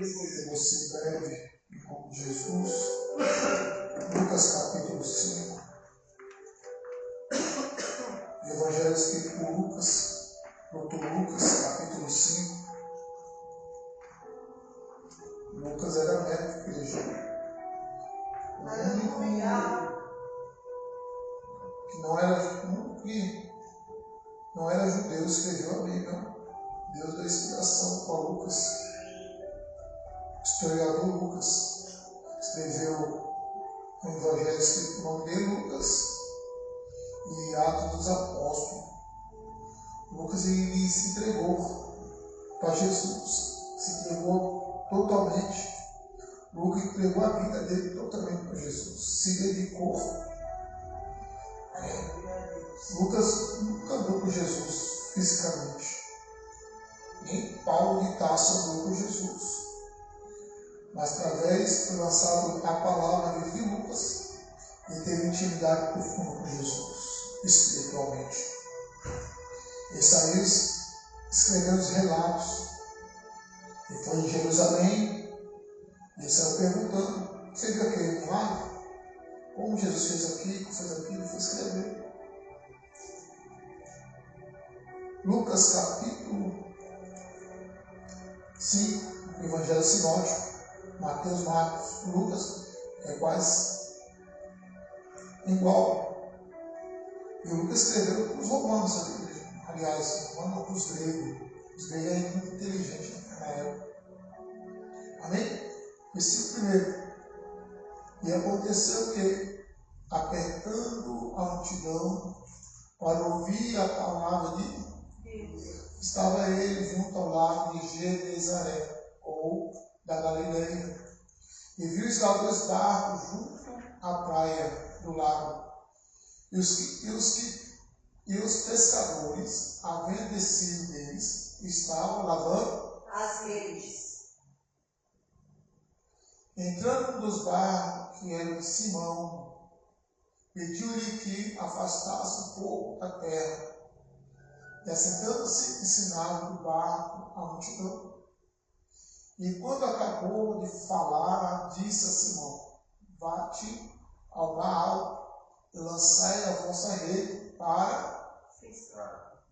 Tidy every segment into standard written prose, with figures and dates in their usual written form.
Eu vou ser breve em nome de Jesus. Lucas capítulo 5. O Evangelho escrito por Lucas, doutor Lucas, capítulo 5. Lucas era médico, igreja. O único que não era judeu, escreveu a Bíblia. Deus deu inspiração para Lucas. O historiador Lucas escreveu o Evangelho escrito por nome dele, Lucas, e Atos dos Apóstolos. Lucas ele se entregou para Jesus, se entregou totalmente. Lucas entregou a vida dele totalmente para Jesus, se dedicou. Lucas nunca andou com Jesus fisicamente. Nem Paulo de Tarso andou com Jesus. Mas através foi lançado a palavra de Lucas, ele teve intimidade profunda com Jesus, espiritualmente. Ele saiu escrevendo os relatos. Ele foi em Jerusalém e ele saiu perguntando: você viu aquele milagre? Como Jesus fez aquilo, fez aquilo, ele foi escrever. Lucas capítulo 5, o Evangelho Sinótico, Mateus, Marcos, Lucas, é quase igual. E o Lucas escreveu para os romanos, aliás, para os gregos. Os gregos eram muito inteligentes na época. Amém? Versículo 1. E aconteceu que, apertando a multidão para ouvir a palavra de Deus, estava ele junto ao lago de Genezaré, ou da Galileia, e viu os dois barcos junto à praia do lago. E os pescadores, havendo descido deles, estavam lavando as redes. Entrando um dos barcos, que era de Simão, pediu-lhe que afastasse um pouco da terra. E assentando-se, ensinava do barco a multidão. E quando acabou de falar, disse a Simão: vá-te ao mar alto e lançai a vossa rede para pescar.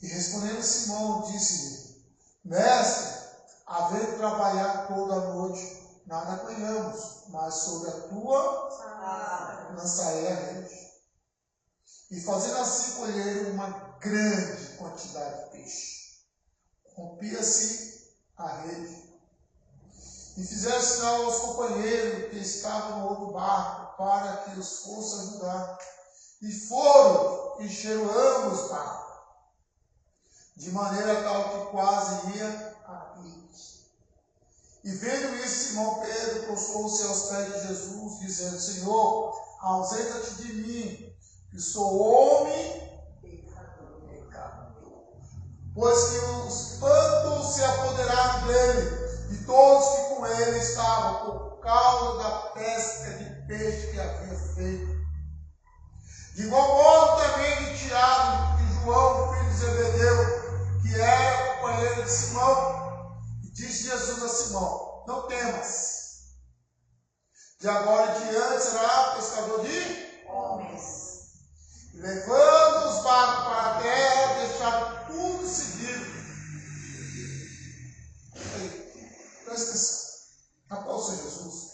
E respondendo Simão, disse-lhe: mestre, havendo trabalhado toda a noite, nada apanhamos, mas sobre a tua lançarei a rede. E fazendo assim, colheram uma grande quantidade de peixe. Rompia-se a rede. E fizeram sinal aos companheiros que estavam no outro barco, para que os fosse ajudar. E foram, encheram ambos os barcos, de maneira tal que quase ia a pique. E vendo isso, Simão Pedro prostrou-se aos pés de Jesus, dizendo: Senhor, ausenta-te de mim, que sou homem pecador. Pois que os tantos se apoderaram dele, e todos que com ele estavam, por causa da pesca de peixe que havia feito. De igual modo também de Tiago e João, filho de Zebedeu, que era companheiro de Simão. Disse Jesus a Simão: não temas, de agora em diante será pescador de homens. E levando os barcos para a terra, deixaram tudo seguido. Presta atenção. Aplausos a Jesus.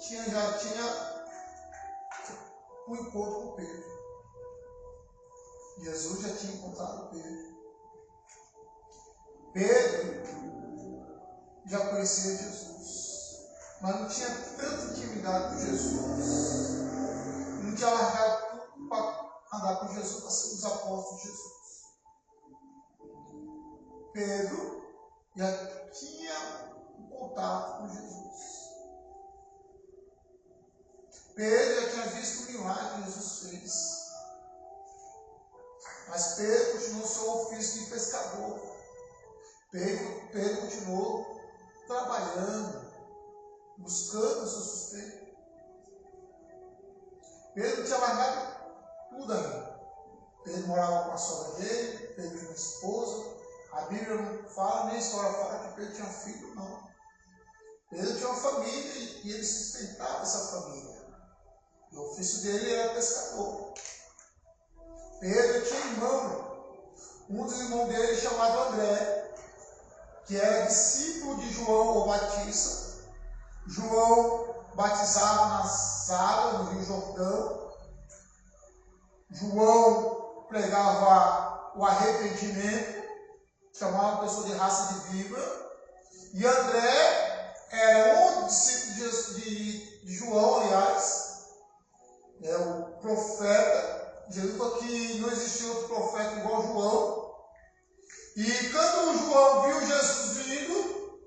Jesus já tinha um encontro com Pedro. Jesus já tinha encontrado Pedro. Pedro já conhecia Jesus, mas não tinha tanta intimidade com Jesus. Não tinha largado tudo para andar com Jesus, para ser os apóstolos de Jesus. Pedro já tinha um contato com Jesus. Pedro já tinha visto o milagre que Jesus fez. Mas Pedro continuou seu ofício de pescador. Pedro continuou trabalhando buscando o seu sustento. Pedro tinha largado tudo ainda. Pedro morava com a sogra dele, Pedro tinha uma esposa. A Bíblia não fala, nem a história fala que Pedro tinha filho, não. Pedro tinha uma família e ele sustentava essa família. E o ofício dele era pescador. Pedro tinha irmão. Um dos irmãos dele chamado André, que era discípulo de João o Batista. João batizava nas águas do Rio Jordão. João pregava o arrependimento, chamava a pessoa de raça de víbora. E André era um discípulo de João, aliás, é o profeta. Jesus falou que não existia outro profeta igual João. E quando João viu Jesus vindo,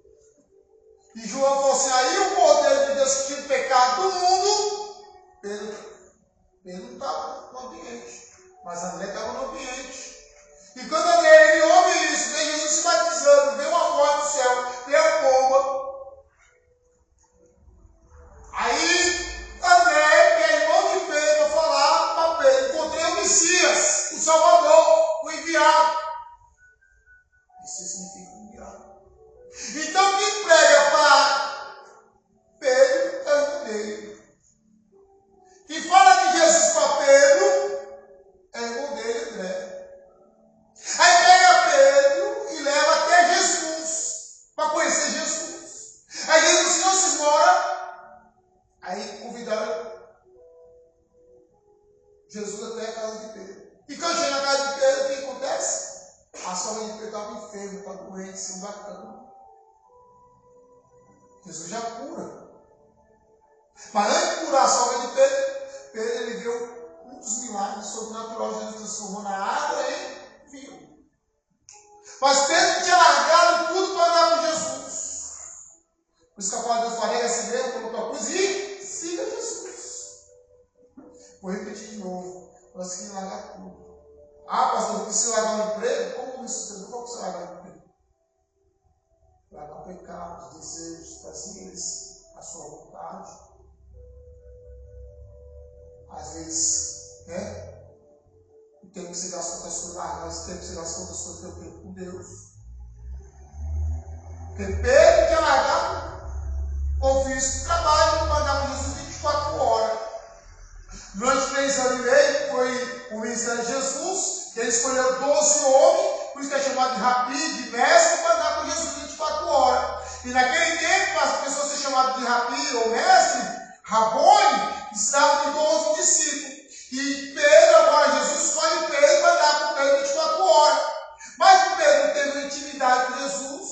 e João falou assim, aí o Cordeiro de Deus que tira o pecado do mundo, Pedro não estava no ambiente, mas André estava no ambiente. E quando André ele ouve isso, vê Jesus se batizando, vê uma voz do céu, vê a pomba. Aí André, que é irmão de Pedro, vai falar para Pedro, encontrei o Messias, o Salvador, o enviado. Isso significa enviado. Então quem prega para Pedro é o irmão dele. Quem fala de Jesus para Pedro é o irmão dele, André. Aí pega Pedro e leva até Jesus, para conhecer Jesus. Aí Jesus não se esmora. Aí convidaram Jesus até a casa de Pedro. E quando chega na casa de Pedro, o que acontece? A sogra de Pedro estava enferma, estava doente, sem da cama. Jesus já cura. Mas antes de curar a sogra de Pedro, Pedro ele viu um dos milagres sobrenaturais. Jesus transformou na água em vinho. Mas Pedro tinha largado tudo para andar com Jesus. Por isso que a palavra de Deus fala, assim mesmo, colocou a cruz e siga Jesus. Vou repetir de novo. Nós queremos largar tudo. Ah, pastor, eu preciso largar um emprego? Como isso? Qual que você largar um emprego? Largar pecados, desejos, prazeres, a sua vontade. Às vezes, o tempo que você gasta com outras coisas, largar esse tempo que você gasta com outras coisas, tem o tempo com Deus. Porque Pedro tinha largado o ofício de trabalho para mandar com Jesus 24 horas. Durante 3 anos e meio foi o ministério de Jesus. Ele escolheu 12 homens, por isso que é chamado de rabi, de mestre, para andar com Jesus 24 horas. E naquele tempo, para as pessoas serem chamadas de rabi ou mestre, Rabone, estava de 12 discípulos. E Pedro, agora Jesus escolhe Pedro para andar com ele 24 horas. Mas Pedro teve uma intimidade com Jesus,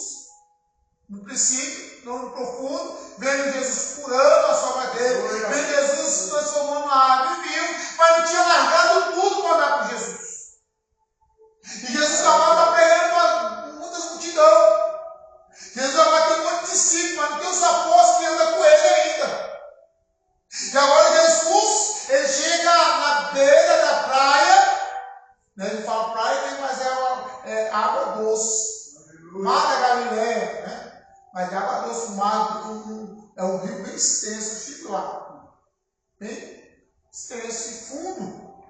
no princípio, no profundo, vendo Jesus curando a sogra dele, vendo Jesus se transformando na água e vinho, mas não tinha largado tudo para andar com Jesus. E Jesus agora está pregando para muitas multidões. Jesus agora tem um monte de discípulos, mas não tem os apóstolos que andam com ele ainda. E agora Jesus, ele chega na beira da praia, ele fala praia, mas é água doce. Mar da Galileia, né? Mas de água doce, o mar é um rio bem extenso, eu estive lá. Bem extenso e fundo,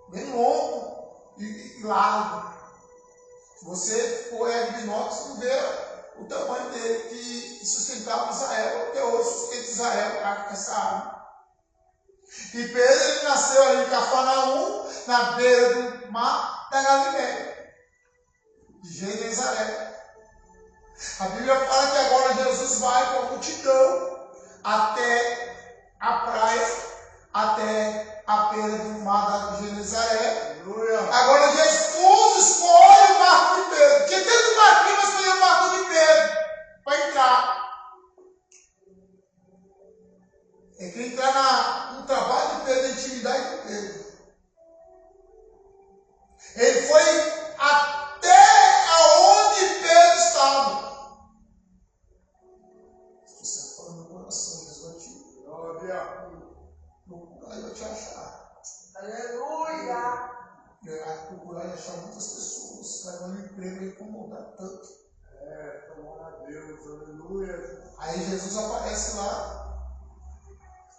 bem longo e largo. Se você for de binóculo, você não vê o tamanho dele que sustentava Israel, até hoje sustenta Israel, essa água. E Pedro ele nasceu ali em Cafarnaum, na beira do mar da Galileia, de Genezaré. A Bíblia fala que agora Jesus vai com a multidão até a praia, até a beira do mar de Genezaré. Agora Jesus escolhe o barco de Pedro. Tinha tanto barquinho, mas escolheu o barco de Pedro para entrar. É que entrar no trabalho de Pedro, na intimidade de Pedro. Ele foi até aonde Pedro estava. Você está falando no coração, Deus vai te procurar e vai te achar. Aleluia! Vai procurar e achar muitas pessoas, levando emprego e incomodar tanto. Glória a Deus, aleluia. Aí Jesus aparece lá,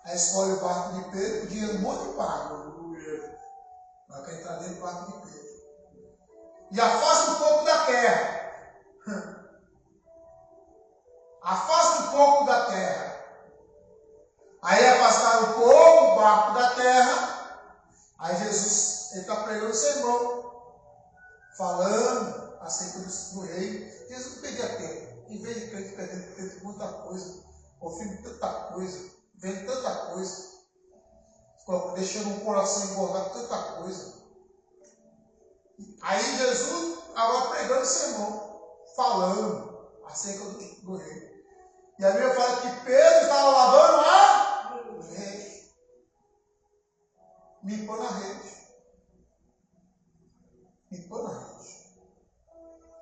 aí escolhe o barco de Pedro, o dinheiro muito pago. Aleluia. Vai querer entrar dentro do barco de Pedro. E afasta um pouco da terra. Afasta um pouco da terra. Aí afastaram um pouco o barco da terra. Aí Jesus, ele está pregando o sermão, falando acerca do reino. Jesus não perdia tempo. Em vez de crente perdendo tempo com muita coisa, ouvindo tanta coisa, vendo tanta coisa, deixando o coração engordado tanta coisa. Aí Jesus agora pregando o sermão, falando acerca do reino. E a Bíblia fala que Pedro estava lavando a rede, limpando a rede. Limpando a rede.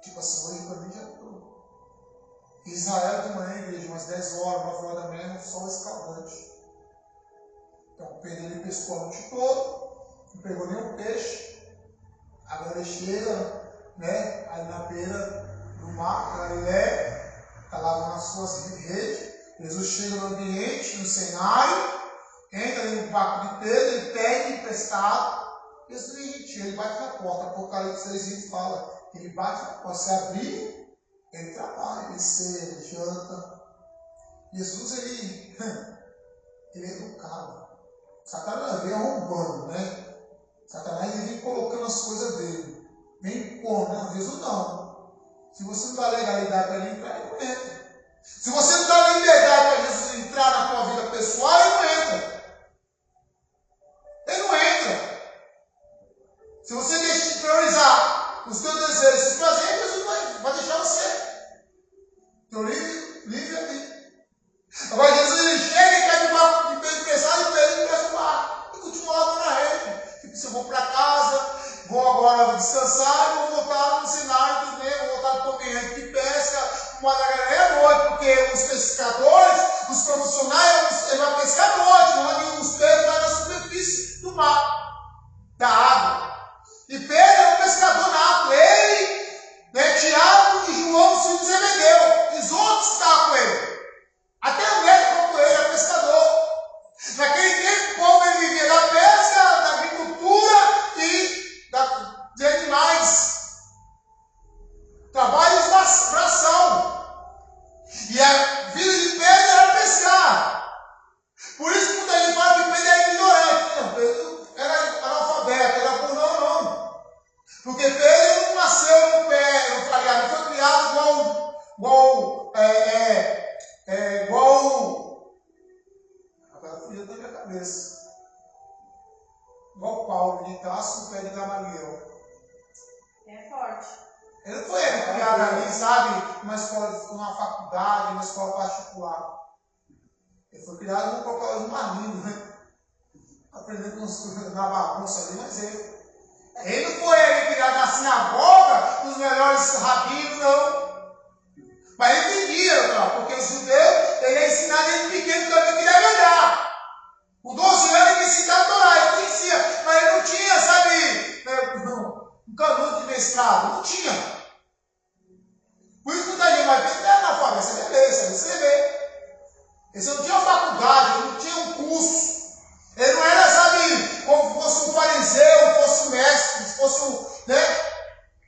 Tipo assim, hoje para mim já estou. Israel de manhã, igreja, umas 10 horas, 9 horas da manhã, um sol escaldante. Então Pedro ele pescou a noite toda, não pegou nenhum peixe. Agora ele chega, né, aí na beira do mar, Galileia, está lavando as suas redes. Jesus chega no ambiente, no cenário, entra ali no barco de Pedro, ele pede emprestado. Jesus é gentil, ele bate na porta. Apocalipse 6 fala, ele bate na porta, se abrir, ele trabalha, ele ceia, ele janta. Jesus, ele é educado. Satanás vem arrombando, né? Satanás ele vem colocando as coisas dele. Vem impondo, né? Jesus não. Se você não dá legalidade para ele entrar, ele não entra. Se você não dá liberdade para Jesus entrar na tua vida pessoal, ele não entra. Ele não entra. Se você deixa de priorizar os teus desejos, os prazeres, Jesus vai deixar você. Teu livre ali. Agora Jesus ele chega e pega o barco de Pedro emprestado e Pedro empresta o barco. E continua lavando a rede. Tipo, se eu vou para casa, vou agora descansar e vou voltar no cenário do meio, vou voltar para o ambiente de pesca, uma da galera à noite, porque os pescadores, os profissionais, ele vai pescar à noite, onde os peixes vão na superfície do mar, da água. E Pedro é um pescador nato, ele, né, Tiago e João, os filhos de Zebedeu, e os outros que estavam com ele. Até o médico com ele era pescador. Naquele tempo, o povo ele vivia da pesca, da agricultura e de animais. Trabalhos da bração. E a vida de Pedro era pescar. Por isso que muita gente fala que Pedro era ignorante. Não, Pedro era analfabeto, era burro, não. Porque Pedro não nasceu no pé, não foi criado igual agora fugiu da minha cabeça. Igual Paulo de Tarso no pé de Gamaliel. É forte. Ele não foi criado ali, sabe? Numa escola, numa faculdade, numa escola particular. Ele foi criado num colégio maligno, né? Aprendendo com os na bagunça ali, mas ele não foi criado na sinagoga, com os melhores rabinos, não. Mas ele entendia, cara, porque o judeu, ele é ensinado desde pequeno também que deve olhar. Com 12 anos ele ensinava a Torá, ele conhecia, mas ele não tinha, sabe, um canudo de mestrado, não tinha. Por isso que muita gente vai ver, não, na família, você vai escrever. Ele não tinha uma faculdade, ele não tinha um curso. Ele não era, sabe, como fosse um fariseu, fosse um mestre, fosse um, né?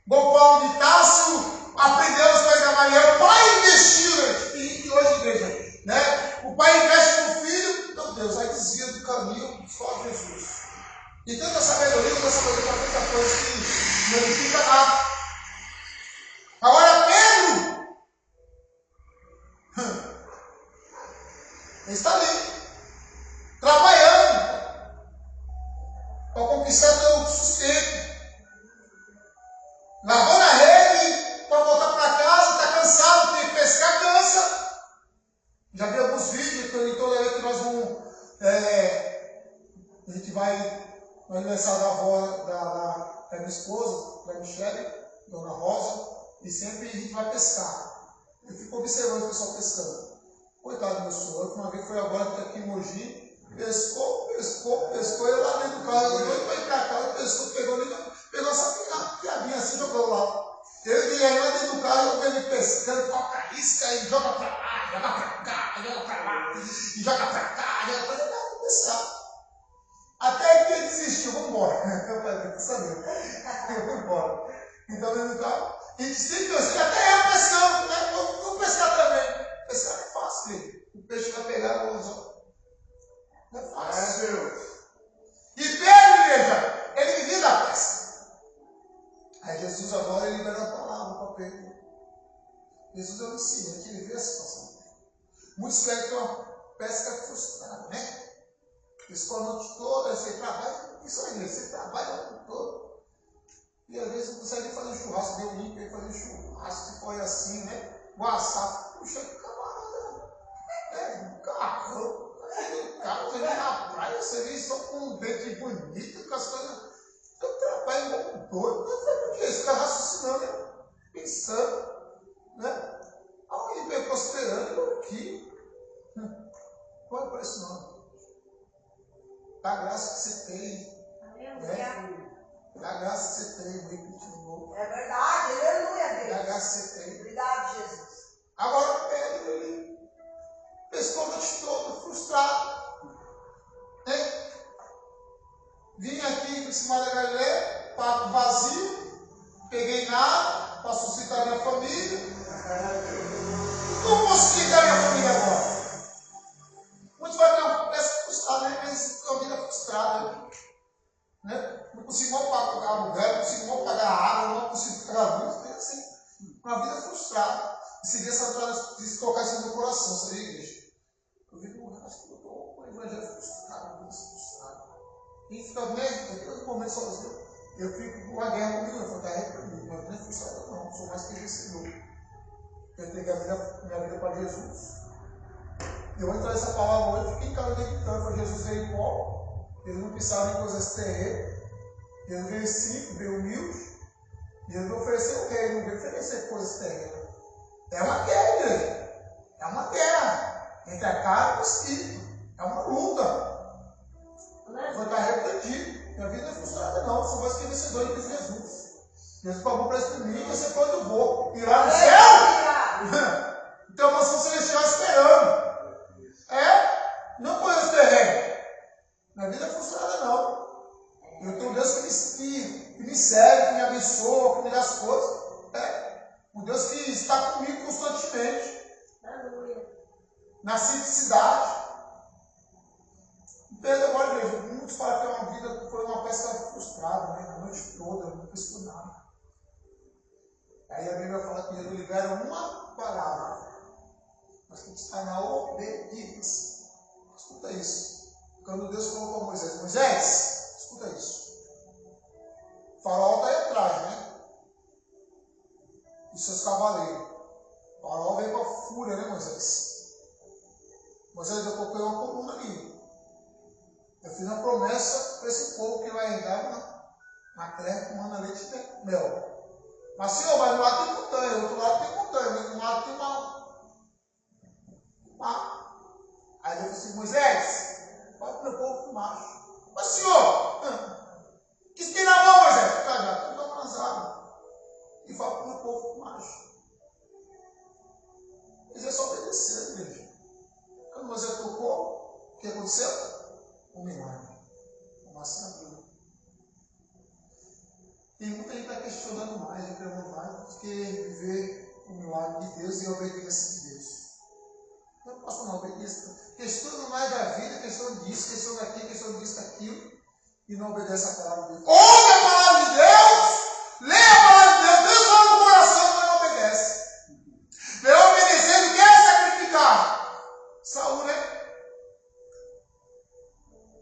Bom Paulo de Tarso aprendeu as coisas da Maria. O pai investiu, e hoje, igreja, né? O pai investe no filho, meu Deus, aí desvia do caminho, só Jesus. E tanta sabedoria para tanta coisa que não edifica nada. Agora, Pedro, ele está ali, trabalhando para conquistar seu sustento, lavando a rede para voltar para casa, está cansado, tem que pescar, cansa. Já vi alguns vídeos, toda vez que nós vamos, a gente vai no aniversário da avó da minha esposa, da Michele, Dona Rosa, e sempre a gente vai pescar. Eu fico observando o pessoal pescando. Coitado do meu senhor, uma vez foi agora que aqui em Mogi, pescou, eu lá dentro do carro, eu doido para ir para casa, pescou, pegou essa piabinha assim, jogou lá. Eu e Guilherme lá dentro do carro, eu vejo ele pescando, toca a isca e joga pra lá, joga pra cá, joga pra lá, e joga pra cá, joga pra lá, vou pescar. Até que ele desistiu, vamos embora. Eu falei, tô sabendo, eu vou embora. Então dentro do carro, a gente sempre pensa, até eu pescando, né? Vou pescar também. Pescar não é fácil, filho. O peixe vai pegar o anzol. Não é fácil. É Deus. E Pedro, igreja, ele vivia da pesca. Aí Jesus agora ele libera a palavra para Pedro. Jesus é o ensino, que ele vê a situação. Muitos pegam que é uma pesca frustrada, né? Pescou a noite toda, você trabalha, isso aí, você trabalha a noite toda. E às vezes não consegue fazer um churrasco, deu limpo aí fazer um churrasco, se foi assim, né? O assado, puxa, camarada, né? Carro, você vem na praia, você vem só com um dente bonito, com as coisas. Eu trabalho igual doido, mas por que? Esse cara raciocinando, né? Pensando, né? Aonde vem prosperando aqui. Não é para isso não. Da graça que você tem. Né? Da graça que você tem, repetindo de novo. É verdade, aleluia, Deus. Da graça que você tem. Obrigado, Jesus. Agora Pedro, ele pescou a noite toda, frustrado. Né? Vim aqui em cima da Galileia, papo vazio, peguei nada para sustentar minha família. E como vou sustentar minha família agora? Muitos vai ter uma peça frustrada, né? Mas uma vida frustrada. Né? Não consigo mal pagar aluguel, não consigo mal pagar água, não consigo pagar luz. Tem assim, uma vida frustrada. Esse dia essa precisa colocar isso no meu coração, sabia, igreja? Eu vi que eu acho que eu estou com o evangelho frustrado, uma vida frustrada. E fica mesmo, naquele momento sozinho, eu fico com a guerra comigo, eu falo, está reprimido, mas não é frustrada não, sou mais que vencedor. Eu entreguei minha vida para Jesus. Eu vou entrar nessa palavra hoje, fiquei em casa meditando, para Jesus veio em pó, ele não pensava em coisas terrenas, ele veio simples, veio humilde, e ele veio oferecer o reino, não veio oferecer coisas terrenas. É uma guerra, igreja, é uma guerra entre a carne e o espírito, é uma luta. Vou estar arrependido. Minha vida não é frustrada, não. Sou mais que vencedor em Cristo Jesus. Jesus pagou para isso por mim e você pode eu vou. E lá no céu, tem uma mansão celestial esperando. É? Não conheço terreno. Minha vida não é frustrada, não. Eu tenho um Deus que me serve, que me abençoa, que me dá as coisas. É. Um Deus que está comigo constantemente. Na simplicidade. Pedro agora, igreja, muitos falam que é uma vida, foi uma pesca frustrada, né? A noite toda, não pescou nada. Aí a Bíblia fala que ele libera uma palavra, mas que está na obediência. Escuta isso. Quando Deus falou para Moisés, Moisés, escuta isso. O faraó está aí atrás, né? E seus cavaleiros. O faraó veio com a fúria, né, Moisés? Moisés, eu coloquei uma coluna ali. Eu fiz uma promessa para esse povo que vai entrar na terra que manda leite e mel. Mas, Senhor, mas do lado tem montanha, do outro lado tem montanha, do outro lado tem uma. Aí Deus falou assim, Moisés, vai para o meu povo com macho. Mas, Senhor, o que você tem na mão, Moisés? Tá, já tem uma manzada. E fala para o meu povo com macho. Mas é só obedecer, igreja. Quando Moisés tocou, o que aconteceu? Um milagre, uma assinatura. Tem muita gente que está questionando mais, reclamando mais, do que viver o milagre de Deus e a obediência de Deus. Eu não posso não obedecer. Questiona mais da vida, questiona disso, questiona daquilo, questiona disso, daquilo, e não obedece a palavra de Deus. Ouve a palavra de Deus, lê a palavra de Deus, Deus fala no coração, mas não obedece. Não obedecendo, quer sacrificar. Saúl, né?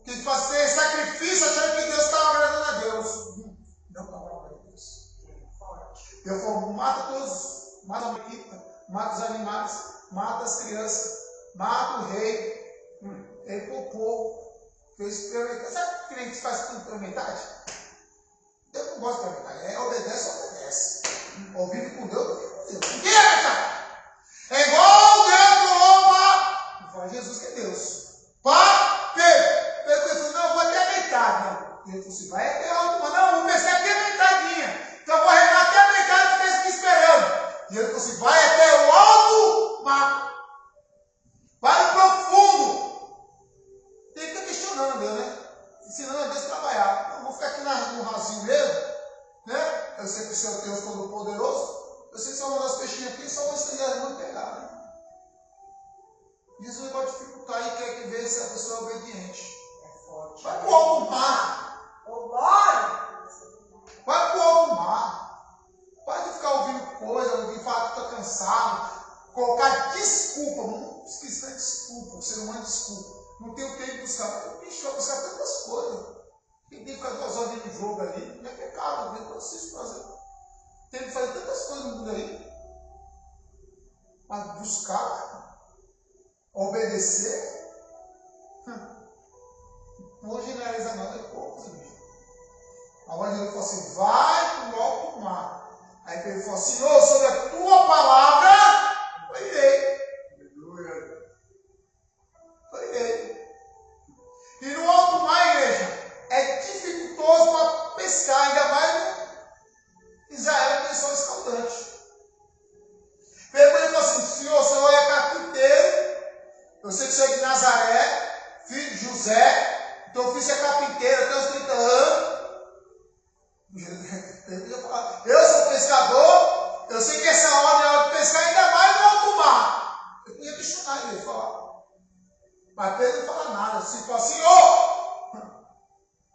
Que fazer sacrifício achando que Deus estava agradando a Deus. Não estava agradando a Deus. Eu falo, mata todos, mata a equipe, mata os animais, mata as crianças, mata o rei. Ele poupou, fez pela metade. Sabe o que a gente faz tudo pela metade? Deus não gosta pela metade. É obedece ou obedece. Ou vive com Deus ou vive com Deus. O que é metade? É igual Deus falou para. Fala Jesus que é Deus. Para Pedro. Pedro falou, não, eu vou até a metade. Não. Ele falou assim, vai até a última. Não, vou pensar até a metadinha. Então eu vou arredar até a metade, porque eles pensa que o Senhor é Deus Todo-Poderoso? Eu sei que só uma das peixinhas aqui, só uma estender a mão e pegar, né? Jesus pode dificultar e quer que veja se a pessoa é obediente. É forte. Vai pro alto mar. Ô, glória! Vai pro alto mar. Para de ficar ouvindo coisa, de falar que está cansado. Colocar desculpa. Não esqueça de desculpa. O ser humano é desculpa. Não tem o tempo de buscar. Bicho, vai buscar tantas coisas. Quem tem que ficar 2 horas de jogo ali, não é pecado. Não assiste fazer. Tem que fazer tantas coisas no mundo aí. Mas buscar, obedecer, não vou generalizar nada, é poucos, amigo. Agora ele falou assim, vai para o alto mar. Aí ele falou assim, Senhor, sobre a tua palavra, eu irei. Eu irei. E no alto mar, igreja, é dificultoso para pescar, ainda mais no Israel, tem sol escaldante. Pegou e falou assim, Senhor, o Senhor é carpinteiro, eu sei que o Senhor é de Nazaré, filho de José, teu filho é carpinteiro até os 30 anos. Eu sou pescador, eu sei que essa hora é hora de pescar, ainda mais no alto mar. Eu podia questionar ele, falar. Mas Pedro não fala nada, assim, fala, Senhor,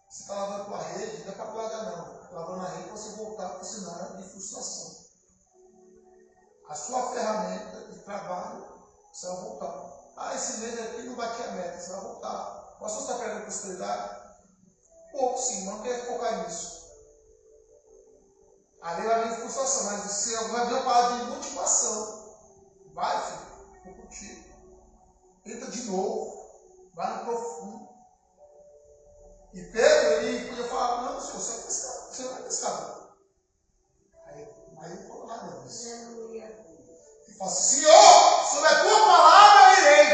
você está lavando tua rede, não dá para guardar não. Lavando a rede para você voltar para o cenário de frustração. A sua ferramenta de trabalho, você vai voltar. Ah, esse mês aqui não bati a meta, você vai voltar. Mas você está perdendo prosperidade? Pouco sim, mas não quer focar nisso. Ali vai vir frustração, mas você vai ver uma palavra de motivação. Vai, filho, vou contigo. Tenta de novo, vai no profundo. E Pedro, ele podia falar, não, senhor, você é pescador, você não é pescador. Aí ele falou nada disso. Ele falou assim, Senhor, sobre a tua palavra eu irei.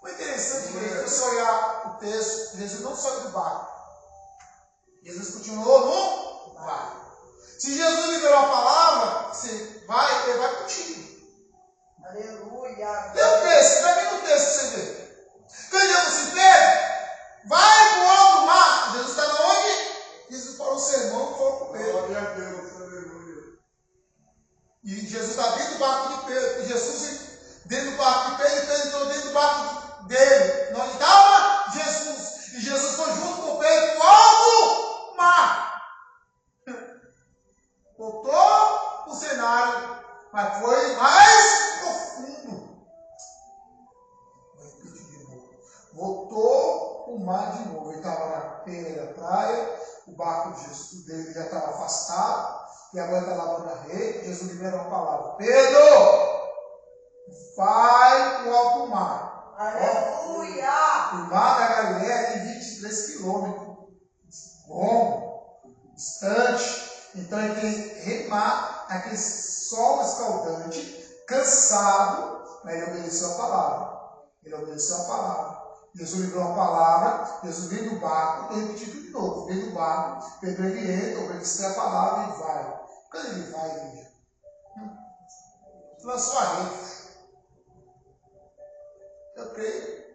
Foi interessante que se você olhar o texto, Jesus não saiu do barco. Jesus continuou no barco. Se Jesus liberou a palavra, você vai, ele vai contigo. Aleluia! Lê o texto, vai vir no texto que você vê. Quando Jesus disse, Pedro, vai para o alto mar. Jesus estava onde? Jesus falou o sermão, falou com Pedro. Glória a Deus, aleluia. E Jesus está dentro do barco de Pedro. E Jesus dentro do barco de Pedro, e Pedro entrou dentro do barco dele. Onde estava Jesus. E Jesus foi junto com Pedro para o alto mar. Voltou o cenário, mas foi mais profundo. Vou repetir de novo. Voltou o mar de novo. Ele estava na beira da praia, o barco de Jesus dele já estava afastado, e agora está lavando a rede. Jesus liberou a palavra: Pedro, vai para o alto mar. Aleluia! O mar da Galileia tem 23 quilômetros. Longo, distante. Então ele tem que remar aquele sol escaldante, cansado, mas ele obedeceu a palavra. Ele obedeceu a palavra. Jesus livrou a palavra, Jesus vem do barco, eu repeti tudo de novo, vem do barco, Pedro ele entra, obedeceu a palavra e vai. Quando ele vai, igreja? Lançou a rede. Eu creio,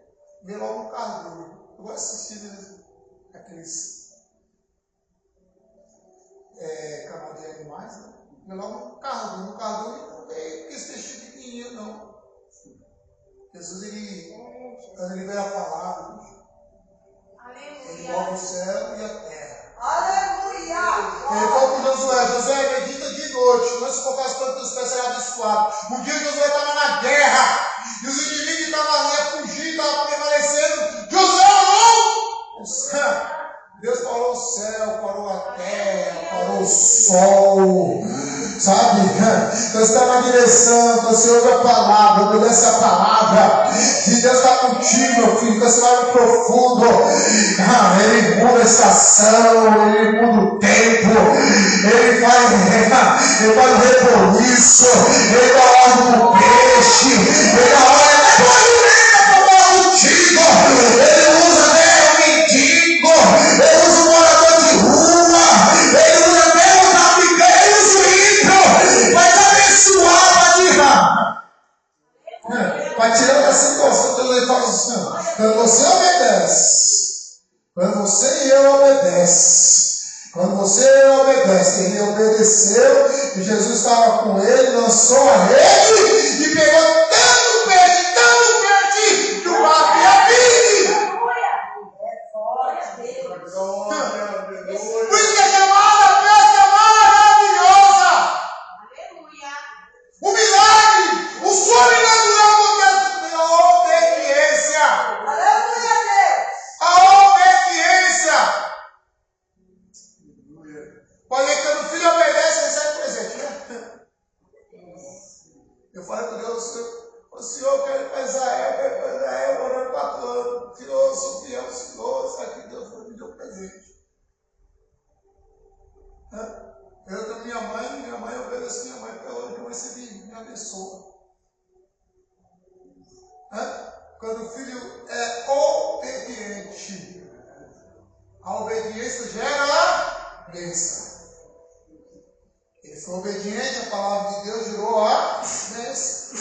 veio logo um carro dele. Eu gosto de assistir aqueles canal de animais, né? Veio logo um carro dele não veio com esse peixe pequenininho, não. Jesus, quando ele libera a palavra, ele move o céu e a terra. Aleluia! Ele falou para Josué, medita de noite, não se colocar as plantas dos pés será abençoado. Um dia Josué estava na guerra, e os inimigos estavam ali a fugir, estavam prevalecendo. Josué orou! O céu. Deus parou o céu, parou a terra, parou o sol. Sabe? Deus está na direção, você ouve a palavra, obedece a palavra. E Deus está contigo, meu filho. Você vai no profundo. Ele muda a estação, ele muda o tempo. Ele faz o reboliço. Ele dá ordem pro peixe. Ele dá ordem para contigo. Ele usa até o mendigo. Ele usa o morador de rua. Ele usa até o traficante. Ele usa o ímpio. Vai te abençoar, vai tirar. Vai tirar da situação. Deus ele fala assim: quando você obedece, quando você e eu obedece, Quando você obedece, ele obedeceu, e Jesus estava com ele, lançou a rede e pegou tanto peixe, que o mar ia vir. É forte, Deus. Glória, Por isso aleluia. que é chamada pesca maravilhosa. Aleluia. O milagre, o sobrenatural acontece pela obediência. Aleluia, Deus. A obediência. Aleluia. Pode ver que quando o filho obedece, ele recebe presente, né? Eu falei para Deus, o Senhor, eu quero ir para Israel, morando 4 anos. Senhor, eu sou fiel, Senhor, isso aqui Deus me deu presente. Eu tenho minha mãe obedece minha mãe, pela hora que eu recebi, me abençoa. Quando o filho é obediente, a obediência gera bênção. Ele foi obediente, a palavra de Deus gerou a bênção.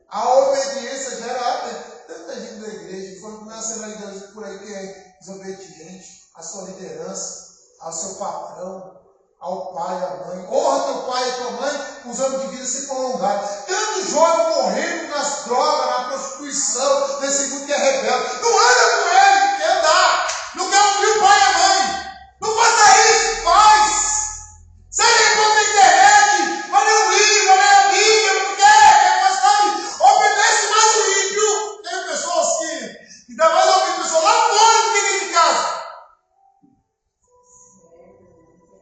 A obediência gera a bênção. Tanta gente da igreja, foi na Assembleia de Deus por aí que é desobediente à sua liderança, ao seu patrão, ao pai, à mãe. Honra teu pai e tua mãe, os anos de vida se prolongarem. Tantos jovens morrendo nas drogas, na prostituição, nesse mundo que é rebelde. Não anda com ele, quer andar. Não quer ouvir o pai e a mãe. Não faça isso, faz. Seja enquanto na internet, vai ler um livro, vai ler a Bíblia, não quer mais, sabe? Obedece mais o ímpio. Tem pessoas que ainda mais ouvir pessoas lá fora do que dentro de casa.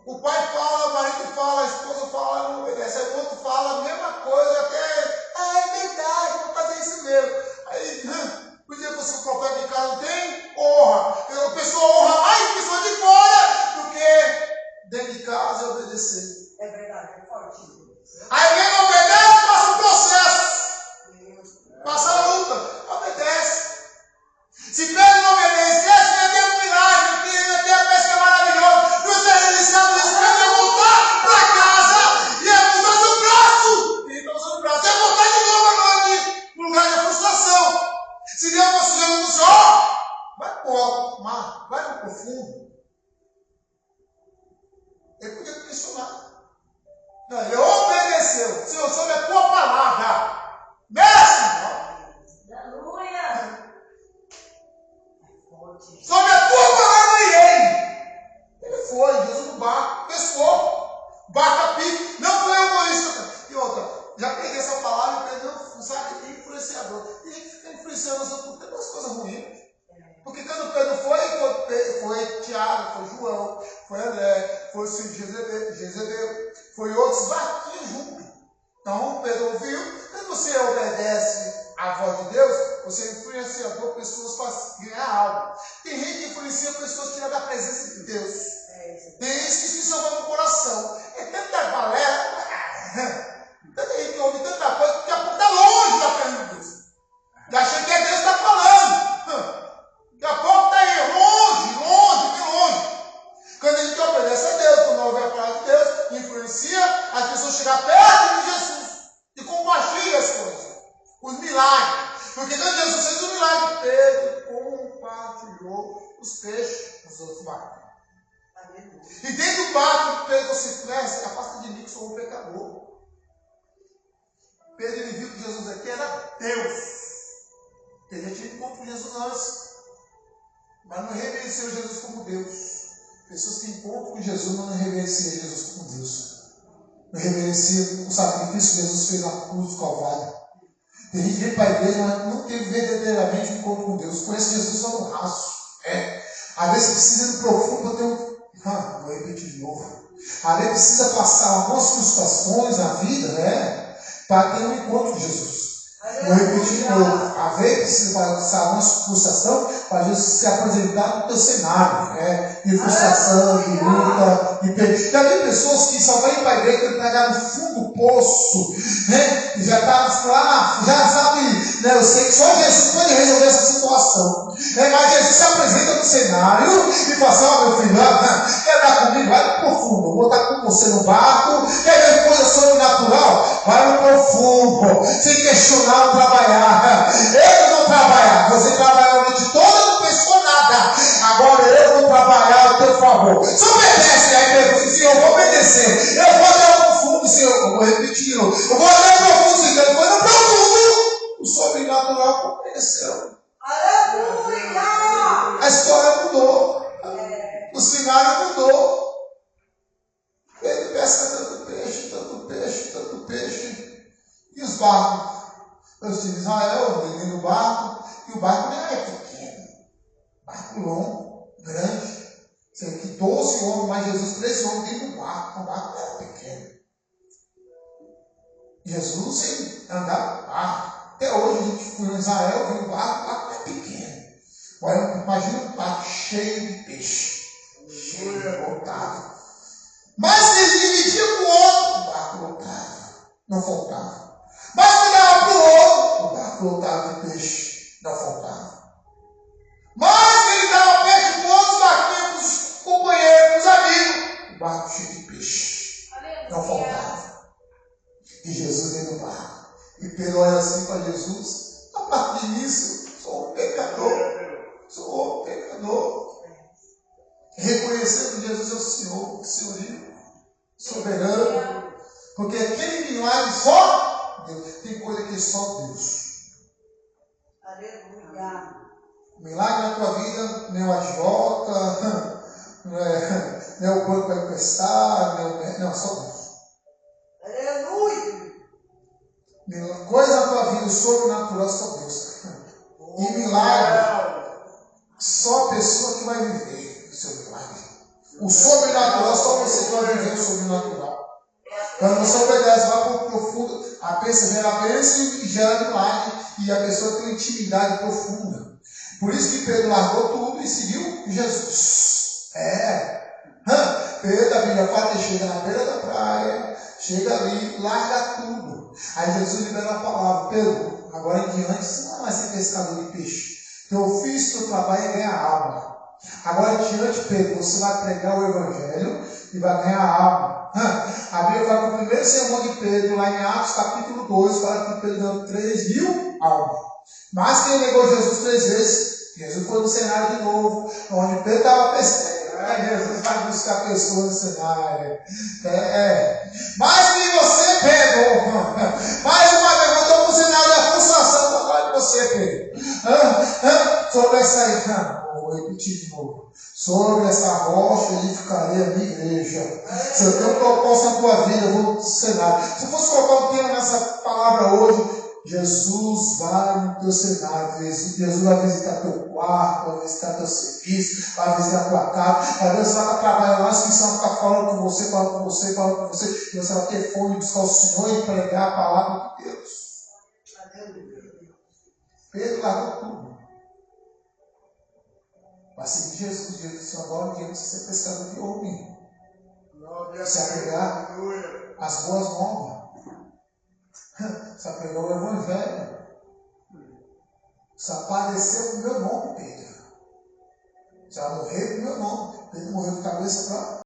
O pai fala, o marido fala, a esposa fala, não obedece. Aí o outro fala a mesma coisa, até é verdade, vou fazer isso mesmo. Aí, podia você o profeta de casa não tem? Honra. A pessoa honra mais pessoas de fora do que dentro de casa e obedecer. É verdade, é forte. Aí quem não obedece, passa um processo. Passa a luta, obedece. Se Pedro não obedecesse, não ia ter um milagre, não ia ter a pesca maravilhosa, não ia ter realizado isso, não ia voltar para casa, ia usar seu braço, ia usar o braço, ia voltar de novo à noite, no lugar da frustração. Se Deus fosse dizendo no céu, vai pro alto mar, vai no profundo. Ele podia questionar. Não, ele obedeceu. Senhor, sobre a tua palavra. Mestre, Aleluia. sobre a tua palavra irei. Ele foi, Jesus no barco, pescou. Barco a pique. Não foi egoísta. E outra, já peguei essa palavra e falei, não, sabe, é influenciador. E a gente fica influenciando os outros por tantas coisas ruins. Porque quando Pedro foi Tiago, foi João, foi André, foi Jezebel, foi outros barquinhos juntos. Então Pedro ouviu. Quando você obedece à voz de Deus, você é influenciador, pessoas para ganhar algo. Tem gente que influencia pessoas tirando da presença de Deus. Tem gente que se salva no coração. É tanta galera, tanta gente que ouve tanta coisa, porque a pouco está longe da presença de Deus. E achando que é Deus que está falando. Daqui a pouco está aí, longe, bem longe. Quando a gente obedece a Deus, quando ouve a palavra de Deus, influencia as pessoas a chegar perto de Jesus e compartilha as coisas, os milagres. Porque quando Jesus fez o milagre, Pedro compartilhou os peixes dos outros barcos. E dentro do barco, Pedro se conhece, afasta de mim que sou um pecador. Pedro ele viu que Jesus aqui era Deus. Ele já tinha encontro com Jesus antes. Mas não reverenciou Jesus como Deus. Pessoas que encontram com Jesus, mas não reverenciam Jesus como Deus. Não reverenciam o sacrifício que Jesus fez na cruz do Calvário. Tem gente que vem para a igreja, mas não teve verdadeiramente um encontro com Deus. Conhece Jesus só no raso. Às vezes precisa ir no profundo para ter um. Vou repetir de novo. Às vezes precisa passar algumas frustrações na vida, para ter um encontro com Jesus. Vou repetir de novo. A vez precisa passar uma frustração para Jesus se apresentar no teu cenário, de frustração, de luta, de perda. Já tem pessoas que só vêm para a igreja para pegar no fundo do poço, e já está lá, já sabe, eu sei que só Jesus pode resolver essa situação. Mas Jesus se apresenta no cenário e fala assim, meu filho, quer andar comigo? Vai no profundo, eu vou estar com você no barco, quer ver coisa sobrenatural? Vai no profundo, sem questionar ou trabalhar. Eu vou trabalhar, você trabalhou a noite toda, não pensou nada. Agora eu vou trabalhar a teu favor. Só obedece. Senhor, eu vou obedecer. Eu vou até o profundo, Senhor. Eu vou repetir. Eu vou até o profundo, Senhor. Ele foi no profundo. O sobrenatural aconteceu. Aleluia! A história mudou. O cenário mudou. Ele pesca tanto peixe, tanto peixe, tanto peixe. E os barcos? Os filhos de Israel, dentro do barco. E o barco não era pequeno. Barco longo, grande. Sei que 12 homens, mas Jesus 13 homens dentro do barco. O barco não era pequeno. Jesus, ele andava no barco. Até hoje a gente foi em Israel, viu o barco não é pequeno. Olha, imagina um barco cheio de peixe. Cheio, lotado. Mas eles dividiam com o outro, o barco lotado. Não faltava. Mas se dava para o outro, o barco lotado de peixe. Não faltava. Mas ele dava peixe para outros barquinhos, para os companheiros, para os amigos. O barco cheio de peixe. Não faltava. E Jesus veio no barco. E Pedro olha assim para Jesus. A partir disso, sou um pecador. Sou um pecador. Reconhecendo que Jesus é o Senhor, senhorio, soberano. Porque aquele milagre só Deus. Tem coisa que é só Deus. Aleluia! Milagre na tua vida, nem o agiota, nem o banco vai emprestar, não, só Deus. Aleluia! Coisa na tua vida sobrenatural, só Deus. E milagre, só a pessoa que vai viver o seu milagre. O sobrenatural, só você que vai viver o sobrenatural. Quando você obedece, vai para o profundo, a pessoa gera bênção e gera milagre. E a pessoa tem uma intimidade profunda. Por isso que Pedro largou tudo e seguiu Jesus. Pedro, a Bíblia fala que chega na beira da praia, chega ali, larga tudo. Aí Jesus libera a palavra: Pedro, agora em diante você não vai ser pescador de peixe. Teu ofício, teu trabalho é ganhar alma. Agora em diante, Pedro, você vai pregar o Evangelho e vai ganhar alma. A Bíblia fala que o primeiro sermão de Pedro, lá em Atos capítulo 2, fala que Pedro ganhou 3.000 almas. Mas quem negou Jesus 3 vezes, Jesus foi no cenário de novo, onde Pedro estava pescando. Jesus vai buscar pessoas no cenário. Mas que você, Pedro, mais uma vez, eu estou no cenário da frustração para falar de você, Pedro. Sobre essa aí, vou repetir de novo. Sobre essa rocha edificarei a minha igreja. Se eu tenho um propósito na tua vida, eu vou no cenário. Se eu fosse colocar um tema nessa palavra hoje, Jesus vai no teu cenário. Jesus vai visitar teu quarto, vai visitar teu serviço, vai visitar tua casa. Às vezes você vai estar trabalhando lá, se vai ficar falando com você, falando com você, falando com você. E você vai ter fome de buscar o Senhor e pregar a palavra de Deus. Pedro largou tudo. Vai seguir Jesus. Jesus disse: agora que você ser pescador de homem. Se apegar às boas novas. Se apegar ao Evangelho. Se aparecer o meu nome, Pedro. Você vai morrer com o meu nome. Pedro morreu de cabeça para